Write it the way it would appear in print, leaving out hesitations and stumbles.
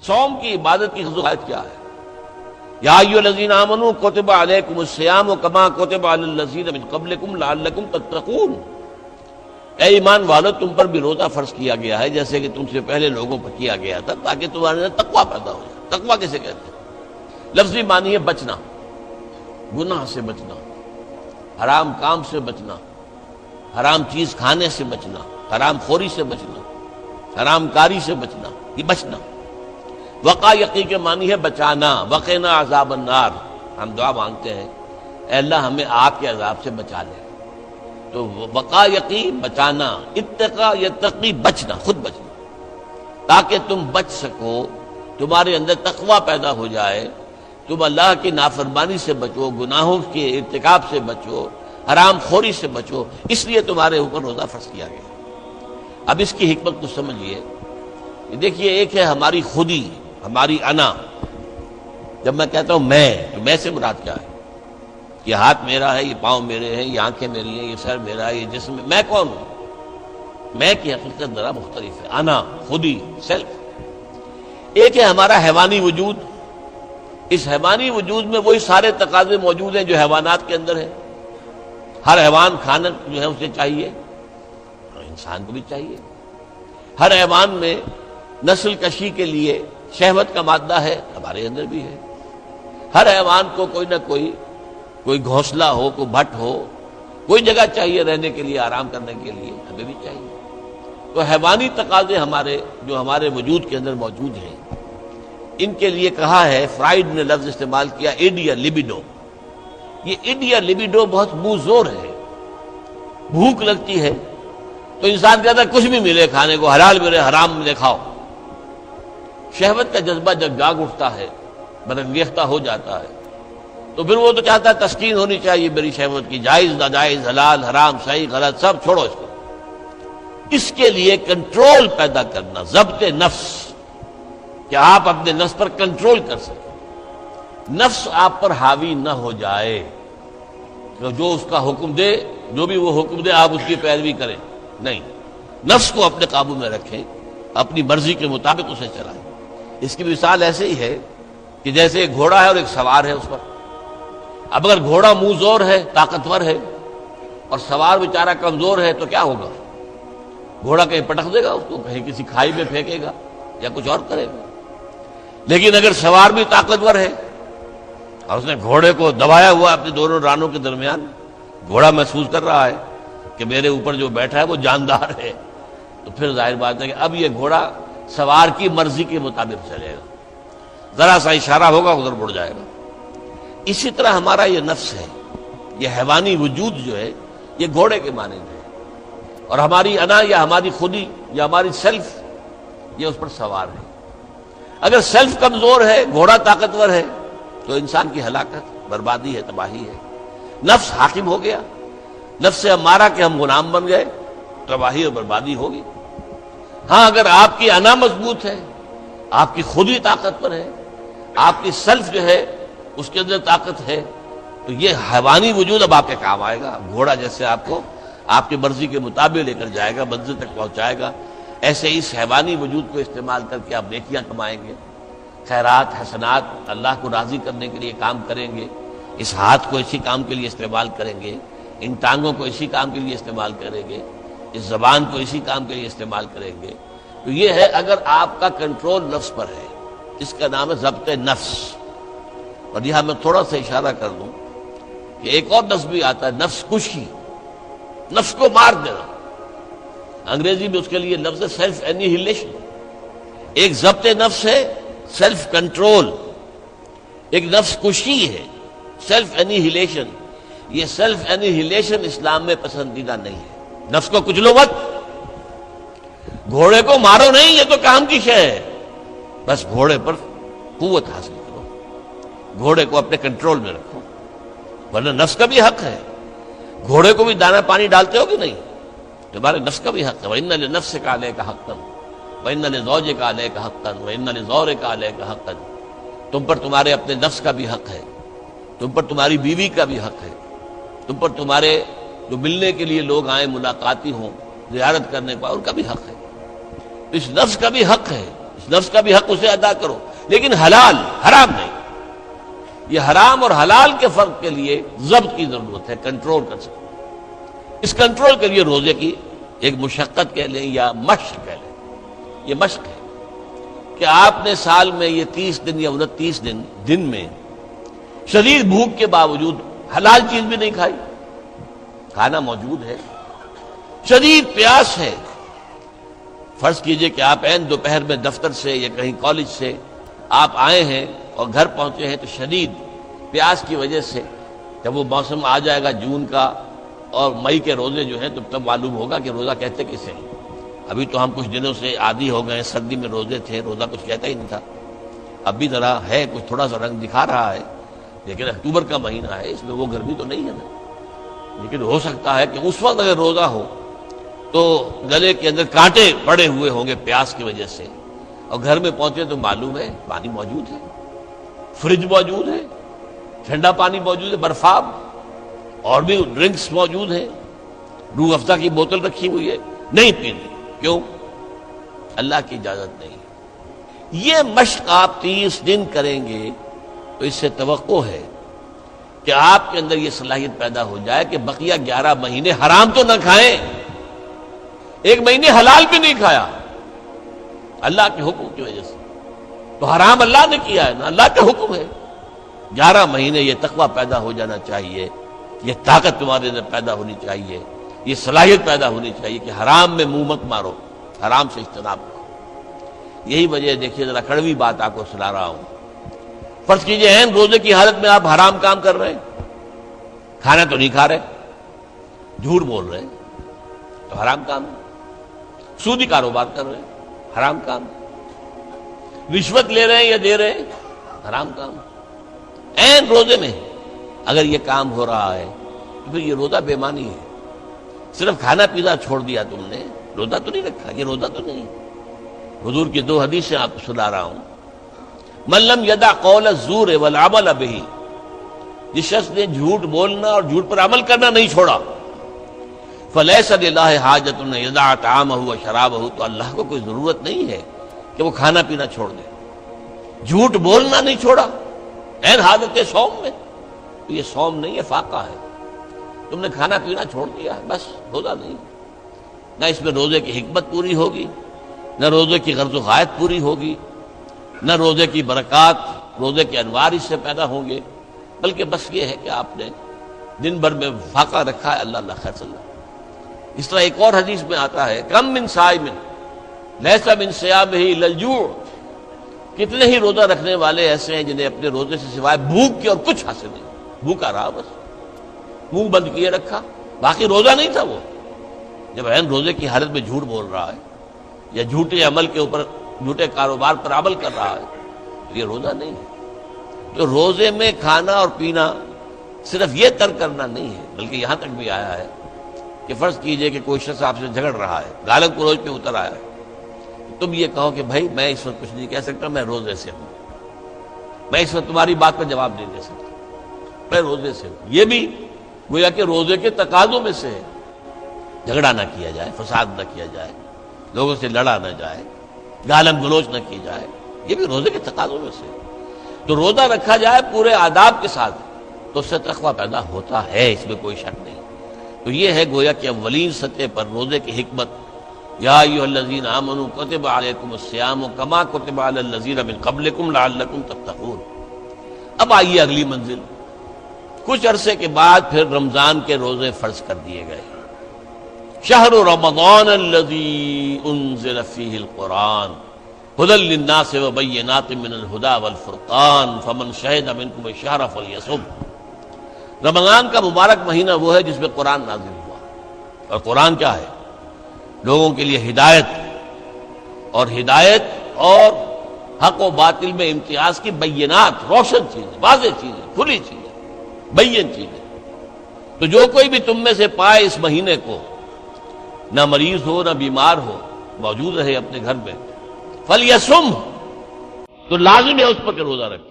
صوم کی عبادت کی خصوصیت کیا ہے؟ یا ایھا الذین آمنوا کتب علیکم الصیام کما کتب علی الذین من قبلکم لعلکم تتقون، اے ایمان والو تم پر بھی روزہ فرض کیا گیا ہے جیسے کہ تم سے پہلے لوگوں پر کیا گیا تھا تاکہ تمہارے اندر تقویٰ پیدا ہو جائے۔ تقویٰ کسے کہتے ہیں؟ لفظی معنی ہے بچنا، گناہ سے بچنا، حرام کام سے بچنا، حرام چیز کھانے سے بچنا، حرام خوری سے بچنا، حرام کاری سے بچنا، یہ بچنا۔ وقا یقی کے معنی ہے بچانا، وقنا عذاب النار، ہم دعا مانگتے ہیں اے اللہ ہمیں آگ کے عذاب سے بچا لے۔ تو وقا یقی بچانا، اتقا یتقی بچنا، خود بچنا، تاکہ تم بچ سکو، تمہارے اندر تقویٰ پیدا ہو جائے، تم اللہ کی نافرمانی سے بچو، گناہوں کے ارتکاب سے بچو، حرام خوری سے بچو، اس لیے تمہارے اوپر روزہ فرض کیا گیا۔ اب اس کی حکمت کو سمجھیے۔ دیکھیے ایک ہے ہماری خودی، ہماری انا۔ جب میں کہتا ہوں میں سے مراد کیا ہے؟ یہ ہاتھ میرا ہے، یہ پاؤں میرے ہیں، یہ آنکھیں میری ہیں، یہ سر میرا ہے، یہ جسم، میں کون ہوں؟ میں کی حقیقت ذرا مختلف ہے، انا، خودی، سیلف۔ ایک ہے ہمارا حیوانی وجود، اس حیوانی وجود میں وہی سارے تقاضے موجود ہیں جو حیوانات کے اندر ہیں۔ ہر حیوان کھانا جو ہے اسے چاہیے، انسان کو بھی چاہیے۔ ہر حیوان میں نسل کشی کے لیے شہوت کا مادہ ہے، ہمارے اندر بھی ہے۔ ہر حیوان کو کوئی نہ کوئی گھونسلہ ہو، کوئی بھٹ ہو، کوئی جگہ چاہیے رہنے کے لیے، آرام کرنے کے لیے، ہمیں بھی چاہیے۔ تو حیوانی تقاضے جو ہمارے وجود کے اندر موجود ہیں، ان کے لیے کہا ہے، فرائیڈ نے لفظ استعمال کیا ایڈیا لبیڈو۔ یہ ایڈیا لبیڈو بہت منہ زور ہے۔ بھوک لگتی ہے تو انسان کہتا ہے کچھ بھی ملے کھانے کو، حلال ملے حرام ملے کھاؤ۔ شہوت کا جذبہ جب جاگ اٹھتا ہے، برانگیختہ ہو جاتا ہے، تو پھر وہ تو چاہتا ہے تسکین ہونی چاہیے میری شہوت کی، جائز ناجائز، حلال حرام، صحیح غلط، سب چھوڑو اس کو۔ اس کے لیے کنٹرول پیدا کرنا، ضبط نفس، کہ آپ اپنے نفس پر کنٹرول کر سکیں، نفس آپ پر حاوی نہ ہو جائے، جو اس کا حکم دے، جو بھی وہ حکم دے آپ اس کی پیروی کریں، نہیں، نفس کو اپنے قابو میں رکھیں، اپنی مرضی کے مطابق اسے چلائیں۔ اس کی مثال ایسے ہی ہے کہ جیسے ایک گھوڑا ہے اور ایک سوار ہے اس پر۔ اب اگر گھوڑا منہ زور ہے، طاقتور ہے، اور سوار بیچارہ کمزور ہے تو کیا ہوگا؟ گھوڑا کہیں پٹک دے گا اس کو، کہیں کسی کھائی میں پھینکے گا یا کچھ اور کرے گا۔ لیکن اگر سوار بھی طاقتور ہے اور اس نے گھوڑے کو دبایا ہوا اپنے دونوں رانوں کے درمیان، گھوڑا محسوس کر رہا ہے کہ میرے اوپر جو بیٹھا ہے وہ جاندار ہے، تو پھر ظاہر بات ہے کہ اب یہ گھوڑا سوار کی مرضی کے مطابق چلے گا، ذرا سا اشارہ ہوگا ادھر مڑ جائے گا۔ اسی طرح ہمارا یہ نفس ہے، یہ حیوانی وجود جو ہے، یہ گھوڑے کے مانند ہے، اور ہماری انا یا ہماری خودی یا ہماری سیلف یہ اس پر سوار ہے۔ اگر سیلف کمزور ہے، گھوڑا طاقتور ہے، تو انسان کی ہلاکت، بربادی ہے، تباہی ہے۔ نفس حاکم ہو گیا، نفس سے ہمارا کہ ہم غلام بن گئے، تباہی اور بربادی ہوگی۔ ہاں اگر آپ کی انا مضبوط ہے، آپ کی خودی طاقتور ہے، آپ کی سیلف جو ہے اس کے اندر طاقت ہے، تو یہ حیوانی وجود اب آپ کے کام آئے گا۔ گھوڑا جیسے آپ کو آپ کی مرضی کے مطابق لے کر جائے گا، منزل تک پہنچائے گا، ایسے اس حیوانی وجود کو استعمال کر کے آپ نیکیاں کمائیں گے، خیرات حسنات، اللہ کو راضی کرنے کے لیے کام کریں گے۔ اس ہاتھ کو اسی کام کے لیے استعمال کریں گے، ان ٹانگوں کو اسی کام کے لیے استعمال کریں گے، اس زبان کو اسی کام کے لیے استعمال کریں گے۔ تو یہ ہے اگر آپ کا کنٹرول نفس پر ہے، اس کا نام ہے ضبط نفس۔ اور یہاں میں تھوڑا سا اشارہ کر دوں کہ ایک اور لفظ بھی آتا ہے، نفس کشی، نفس کو مار دینا۔ انگریزی میں اس کے لیے لفظ ہے سیلف اینیہیلیشن۔ ایک ضبط نفس ہے، سیلف کنٹرول، ایک نفس کشی ہے، سیلف اینیہیلیشن۔ یہ سیلف اینیہیلیشن اسلام میں پسندیدہ نہیں ہے۔ نفس کو کچلو مت، گھوڑے کو مارو نہیں، یہ تو کام کی شے ہے، بس گھوڑے پر قوت حاصل کرو، گھوڑے کو اپنے کنٹرول میں رکھو، ورنہ نفس کا بھی حق ہے۔ گھوڑے کو بھی دانا پانی ڈالتے ہو کہ نہیں؟ تمہارے نفس کا بھی حق ہے۔ وَإِنَّ لِنَفْسِكَ عَلَيْكَ حَقًّا وَإِنَّ لِزَوْجِكَ عَلَيْكَ حَقًّا وَإِنَّ لِزَوْرِكَ عَلَيْكَ حَقًّا۔ تم پر تمہارے اپنے نفس کا بھی حق ہے، تم پر تمہاری بیوی کا بھی حق ہے، تم پر تمہارے جو ملنے کے لیے لوگ آئیں، ملاقاتی ہوں، زیارت کرنے کا، ان کا بھی حق ہے۔ اس نفس کا بھی حق ہے، اس نفس کا بھی حق اسے ادا کرو، لیکن حلال، حرام نہیں۔ یہ حرام اور حلال کے فرق کے لیے ضبط کی ضرورت ہے، کنٹرول کر سکتے۔ اس کنٹرول کے لیے روزے کی ایک مشقت کہہ لیں یا مشق کہہ لیں، یہ مشق ہے کہ آپ نے سال میں یہ 30 دن یا 29 دن میں شدید بھوک کے باوجود حلال چیز بھی نہیں کھائی، کھانا موجود ہے، شدید پیاس ہے۔ فرض کیجئے کہ آپ عین دوپہر میں دفتر سے یا کہیں کالج سے آپ آئے ہیں اور گھر پہنچے ہیں تو شدید پیاس کی وجہ سے، جب وہ موسم آ جائے گا جون کا اور مئی کے روزے جو ہیں تو تب معلوم ہوگا کہ روزہ کہتے کسے ہیں۔ ابھی تو ہم کچھ دنوں سے عادی ہو گئے ہیں، سردی میں روزے تھے، روزہ کچھ کہتا ہی نہیں تھا، اب بھی ذرا ہے، کچھ تھوڑا سا رنگ دکھا رہا ہے، لیکن اکتوبر کا مہینہ ہے، اس میں وہ گرمی تو نہیں ہے نا۔ لیکن ہو سکتا ہے کہ اس وقت اگر روزہ ہو تو گلے کے اندر کانٹے پڑے ہوئے ہوں گے پیاس کی وجہ سے، اور گھر میں پہنچے تو معلوم ہے پانی موجود ہے، فریج موجود ہے، ٹھنڈا پانی موجود ہے، برفاب اور بھی ڈرنکس موجود ہیں، روح افزا کی بوتل رکھی ہوئی ہے، نہیں پینی۔ کیوں؟ اللہ کی اجازت نہیں۔ یہ مشق آپ 30 دن کریں گے تو اس سے توقع ہے کہ آپ کے اندر یہ صلاحیت پیدا ہو جائے کہ بقیہ 11 مہینے حرام تو نہ کھائیں، ایک مہینے حلال بھی نہیں کھایا اللہ کے حکم کی وجہ سے، تو حرام اللہ نے کیا ہے نا، اللہ کا حکم ہے۔ 11 مہینے یہ تقویٰ پیدا ہو جانا چاہیے، یہ طاقت تمہارے اندر پیدا ہونی چاہیے، یہ صلاحیت پیدا ہونی چاہیے کہ حرام میں منہ مت مارو، حرام سے اجتناب کرو۔ یہی وجہ دیکھیے، ذرا کڑوی بات آپ کو سنا رہا ہوں۔ فرض کیجئے عین روزے کی حالت میں آپ حرام کام کر رہے ہیں، کھانا تو نہیں کھا رہے، جھوٹ بول رہے ہیں تو حرام کام ہے، سودی کاروبار کر رہے ہیں حرام کام، رشوت لے رہے ہیں یا دے رہے ہیں حرام کام۔ عین روزے میں اگر یہ کام ہو رہا ہے تو پھر یہ روزہ بے معنی ہے۔ صرف کھانا پینا چھوڑ دیا تم نے، روزہ تو نہیں رکھا، یہ روزہ تو نہیں۔ حضور کی 2 حدیثیں آپ کو سنا رہا ہوں۔ من لم یدع قول الزور والعمل به، جس شخص نے جھوٹ بولنا اور جھوٹ پر عمل کرنا نہیں چھوڑا، فلیس للہ حاجۃ ان یدع طعامہ وشرابہ، تو اللہ کو کوئی ضرورت نہیں ہے کہ وہ کھانا پینا چھوڑ دے۔ جھوٹ بولنا نہیں چھوڑا عین حالت صوم میں، تو یہ صوم نہیں ہے، فاقہ ہے۔ تم نے کھانا پینا چھوڑ دیا ہے، بس روزہ نہیں۔ نہ اس میں روزے کی حکمت پوری ہوگی، نہ روزے کی غرض و غایت پوری ہوگی، نہ روزے کی برکات، روزے کے انوار اس سے پیدا ہوں گے، بلکہ بس یہ ہے کہ آپ نے دن بھر میں فاقہ رکھا ہے، اللہ اللہ خیر صلی اللہ۔ اس طرح ایک اور حدیث میں آتا ہے، کم من صائم لیس من صیامہ الا الجوع، کتنے ہی روزہ رکھنے والے ایسے ہیں جنہیں اپنے روزے سے سوائے بھوک کے اور کچھ حاصل نہیں، بھوکا رہا، بس منہ بند کیے رکھا، باقی روزہ نہیں تھا وہ۔ جب عین روزے کی حالت میں جھوٹ بول رہا ہے یا جھوٹے عمل کے اوپر، جھوٹے کاروبار پر عمل کر رہا ہے، تو یہ روزہ نہیں ہے۔ تو روزے میں کھانا اور پینا صرف یہ ترک کرنا نہیں ہے، بلکہ یہاں تک بھی آیا ہے کہ فرض کیجئے کہ کوئی شخص آپ سے جھگڑ رہا ہے، گالم گلوچ پہ اتر آیا ہے، تم یہ کہو کہ بھائی میں اس وقت کچھ نہیں کہہ سکتا، میں روزے سے ہوں، میں اس وقت تمہاری بات کا جواب نہیں دے سکتا، میں روزے سے ہوں۔ یہ بھی گویا کہ روزے کے تقاضوں میں سے ہے، جھگڑا نہ کیا جائے، فساد نہ کیا جائے، لوگوں سے لڑا نہ جائے، گالم گلوچ نہ کی جائے، یہ بھی روزے کے تقاضوں میں سے ہے۔ تو روزہ رکھا جائے پورے آداب کے ساتھ تو اس سے تقویٰ پیدا ہوتا ہے، اس میں کوئی شک نہیں۔ تو یہ ہے گویا کہ اولین سطح پر روزے کی حکمت، یا ایھا الذین آمنوا کتب علیکم الصیام کما کتب علی الذین من قبلکم لعلکم تتقون۔ اب آئیے اگلی منزل، کچھ عرصے کے بعد پھر رمضان کے روزے فرض کر دیے گئے۔ شہر رمضان الذی انزل فیہ القرآن ھدی للناس وبینات من الھدی والفرقان فمن شہد منکم الشہر فلیصم۔ رمضان کا مبارک مہینہ وہ ہے جس میں قرآن نازل ہوا، اور قرآن کیا ہے؟ لوگوں کے لیے ہدایت اور حق و باطل میں امتیاز کی بینات، روشن چیزیں، واضح چیزیں، کھلی چیزیں، بین چیزیں۔ تو جو کوئی بھی تم میں سے پائے اس مہینے کو، نہ مریض ہو نہ بیمار ہو، موجود رہے اپنے گھر میں، فلیصم، تو لازم ہے اس پر کہ روزہ رکھے۔